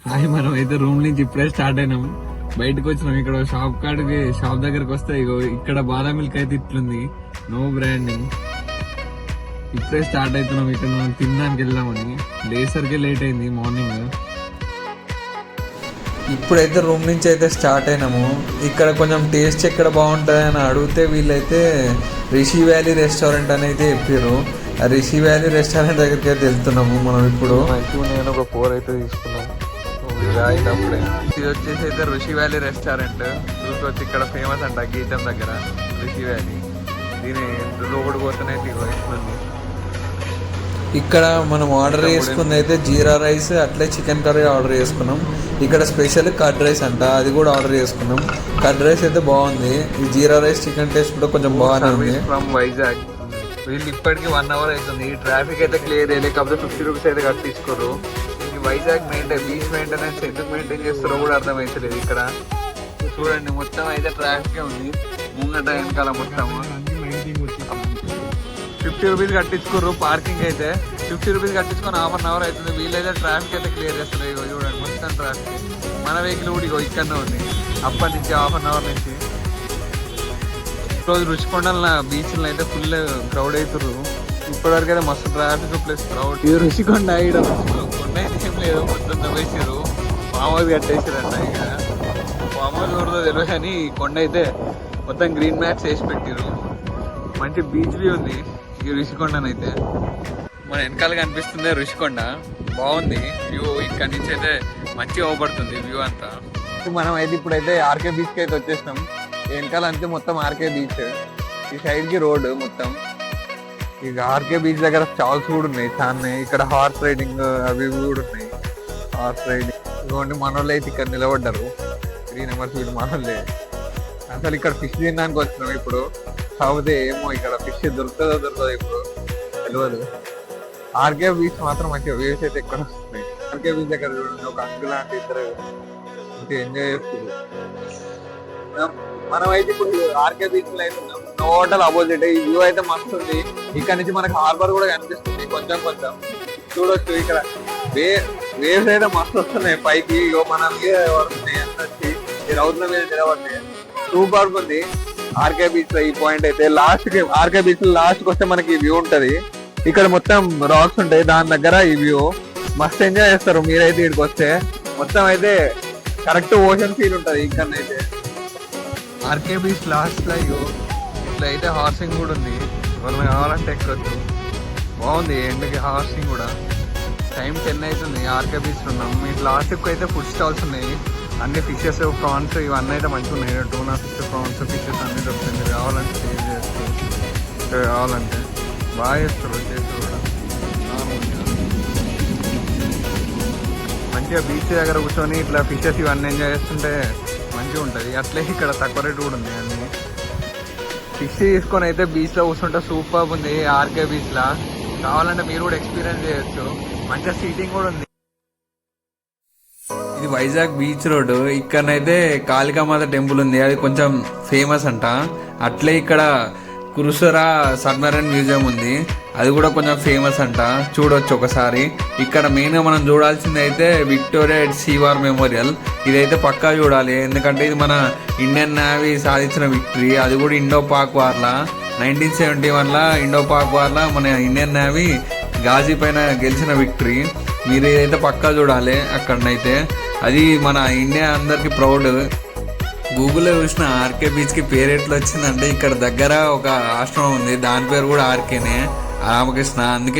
Hi, మనం అయితే room నుంచి ఇప్పుడే స్టార్ట్ అయినాం. బయటకు వచ్చినాం. ఇక్కడ షాప్ దగ్గరకు వస్తే ఇగో ఇక్కడ బాదం మిల్క్ అయితే ఇట్లుంది, నో బ్రాండింగ్. ఇప్పుడే స్టార్ట్ అవుతున్నాం. ఇక్కడ మనం తినడానికి వెళ్దామని లేసరికి లేట్ అయింది మార్నింగ్. ఇప్పుడైతే రూమ్ నుంచి అయితే స్టార్ట్ అయినాము. ఇక్కడ కొంచెం టేస్ట్ ఎక్కడ బాగుంటుంది అని అడిగితే వీళ్ళైతే రిషి వ్యాలీ రెస్టారెంట్ అని అయితే చెప్పారు. ఆ రిషి వ్యాలీ రెస్టారెంట్ దగ్గరికి అయితే వెళ్తున్నాము మనం ఇప్పుడు. నేను ఒక 4 అయితే తీసుకున్నాను. ఇది వచ్చేసి అయితే రిషి వ్యాలీ రెస్టారెంట్ చూసుకోవచ్చు. ఇక్కడ ఫేమస్ అంట గీతం దగ్గర రిషి వ్యాలీ. దీని లోపలికి పోతేనైతే ఇస్తుంది. ఇక్కడ మనం ఆర్డర్ చేసుకుంది అయితే జీరా రైస్ అట్లే చికెన్ కర్రీ ఆర్డర్ చేసుకున్నాం. ఇక్కడ స్పెషల్ కర్డ్ రైస్ అంట, అది కూడా ఆర్డర్ చేసుకున్నాం. కర్డ్ రైస్ అయితే బాగుంది. ఈ జీరా రైస్ చికెన్ టేస్ట్ కూడా కొంచెం బాగానే ఉంది. ఫ్రమ్ వైజాగ్. వీళ్ళు ఇప్పటికి 1 hour అవుతుంది. ఈ ట్రాఫిక్ అయితే క్లియర్ అయ్యే, కాకపోతే 50 రూపీస్ అయితే కట్టించుకోరు. ఈ వైజాగ్ బీచ్ మెయింటెనెన్స్ ఎందుకు మెయింటైన్ చేస్తారో కూడా అర్థమవుతలేదు. ఇక్కడ చూడండి మొత్తం అయితే ట్రాఫిక్ ఉంది. ముంగట వెనకాల మొత్తం 50 రూపీస్ కట్టించుకోరు. పార్కింగ్ అయితే 50 రూపీస్ కట్టించుకొని 1/2 hour అవుతుంది. వీళ్ళైతే ట్రాఫిక్ అయితే క్లియర్ చేస్తారు. ఇగో చూడండి మొత్తం ట్రాఫిక్. మన వెహికల్ కూడా ఇగో ఇక్కడనే ఉంది అప్పటి నుంచి 1/2 hour నుంచి. రోజు రుషికొండల బీచ్లో అయితే ఫుల్ క్రౌడ్ అవుతారు. ఇప్పటివరకు అయితే మస్తు ట్రాఫిక్ ప్లస్ క్రౌడ్. ఇది రుషికొండ కొండ అయితే ఏం లేదు, మొత్తం తవ్వేసారు. Farm house కట్టేసారంట. ఇక ఫామ్ హౌస్ కూడా తెలియదు కానీ కొండ అయితే మొత్తం గ్రీన్ మ్యాట్స్ వేసి పెట్టారు. మంచి బీచ్ వ్యూ ఉంది ఈ రుషికొండనైతే. మన వెనకాల కనిపిస్తుంది రుషికొండ, బాగుంది వ్యూ. ఇక్కడ నుంచి అయితే మంచిగా అవపడుతుంది వ్యూ అంతా. మనం అయితే ఇప్పుడైతే ఆర్కే బీచ్ కి అయితే వచ్చేసినాం. వెనకాల అంతే మొత్తం ఆర్కే బీచ్, ఈ సైడ్ కి రోడ్ మొత్తం. ఇక ఆర్కే బీచ్ దగ్గర స్టాల్స్ కూడా ఉన్నాయి చాలా. ఇక్కడ హార్స్ రైడింగ్ అవి కూడా ఉన్నాయి. హార్స్ రైడింగ్ ఇవ్వండి. మనోళ్ళు అయితే ఇక్కడ నిలబడ్డారు 3 numbers వీళ్ళు మనోళ్ళే. అసలు ఇక్కడ ఫిష్ తినడానికి వచ్చినాం ఇప్పుడు. కాకపోతే ఏమో ఇక్కడ ఫిష్ దొరుకుతుందో ఇప్పుడు తెలియదు. ఆర్కే బీచ్ మాత్రం మంచిగా వేవ్స్ అయితే ఎక్కడ వస్తున్నాయి. ఆర్కే బీచ్ దగ్గర చూడండి, ఒక అంకుల్ లాంటి ఇద్దరు మంచిగా ఎంజాయ్ చేస్తారు. మనం అయితే ఇప్పుడు ఆర్కే బీచ్ లో అయితే ఉన్నాం. Total opposite. ఈ వ్యూ అయితే మస్తు ఉంది. ఇక్కడ నుంచి మనకు హార్బర్ కూడా కనిపిస్తుంది కొంచెం కొంచెం చూడొచ్చు. ఇక్కడ వేవ్స్ అయితే మస్తు వస్తున్నాయి పైకి. మన మీద పడుతున్నాయి వచ్చి ఈ రౌతుల మీద నిలబడుతున్నాయి. సూపర్ ఉంది ఆర్కే బీచ్ లో. ఈ పాయింట్ అయితే లాస్ట్ కి ఆర్కే బీచ్ లో లాస్ట్ కి వస్తే మనకి ఈ వ్యూ ఉంటది. ఇక్కడ మొత్తం రాక్స్ ఉంటాయి, దాని దగ్గర ఈ వ్యూ మస్తు ఎంజాయ్ చేస్తారు. మీరైతే ఇక్కడికి వస్తే మొత్తం అయితే కరెక్ట్ ఓషన్ ఫీల్ ఉంటది ఇక్కడనైతే. ఆర్కే బీచ్ లాస్ట్ లో ఇట్లా అయితే హార్సింగ్ కూడా ఉంది. ఎవరైనా కావాలంటే ఎక్కచ్చు, బాగుంది. ఎండ్కి హార్సింగ్ కూడా. టైం 10 అవుతుంది. ఆర్కే బీచ్ లో ఉన్నాం. ఇట్లా లాస్ట్ అయితే ఫుడ్ స్టాల్స్ ఉన్నాయి. అన్ని ఫిషెస్, ప్రాన్స్ ఇవన్నీ అయితే మంచిగా ఉన్నాయి. టూనా ఫిష్, ప్రాన్స్, ఫిషెస్ అన్ని దొరుకుతాయి. మీరు కావాలంటే టేస్ట్ చేస్తారు. ఇక్కడ కావాలంటే బాగా చేస్తారు. చేస్తారు కూడా మంచిగా బీచ్ దగ్గర కూర్చొని ఇట్లా ఫిషెస్ ఇవన్నీ ఎంజాయ్ చేస్తుంటే మంచిగా ఉంటుంది. అట్లే ఇక్కడ తక్కువ రేటు కూడా ఉంది. అన్ని ఫిష్ తీసుకొని అయితే బీచ్ లో కూర్చుంటే సూపర్ ఉంది. ఆర్కే బీచ్ లా కావాలంటే మీరు కూడా ఎక్స్పీరియన్స్ చేయొచ్చు. మంచిగా సీటింగ్ కూడా ఉంది. ఇది వైజాగ్ బీచ్ రోడ్. ఇక్కడనైతే కాళికామాత టెంపుల్ ఉంది, అది కొంచెం ఫేమస్ అంట. అట్లే ఇక్కడ కురుసరా సబ్మెరైన్ మ్యూజియం ఉంది, అది కూడా కొంచెం ఫేమస్ అంట. చూడొచ్చు ఒకసారి. ఇక్కడ మెయిన్ గా మనం చూడాల్సింది అయితే విక్టోరియా సీ వార్ మెమోరియల్. ఇదైతే పక్కా చూడాలి, ఎందుకంటే ఇది మన ఇండియన్ నేవీ సాధించిన విక్టరీ. అది కూడా ఇండో పాక్ వార్లా 1971 లా ఇండో పాక్ వార్లా మన ఇండియన్ నేవీ గాజీ పైన గెలిచిన విక్టరీ. మీరు ఇదైతే పక్కా చూడాలి అక్కడనైతే. అది మన ఇండియా అందరికి ప్రౌడ్. గూగుల్లో చూసిన ఆర్కే బీచ్ కి పేరు ఎట్లా వచ్చిందంటే ఇక్కడ దగ్గర ఒక ఆశ్రమం ఉంది, దాని పేరు కూడా ఆర్కేనే, రామకృష్ణ. అందుకే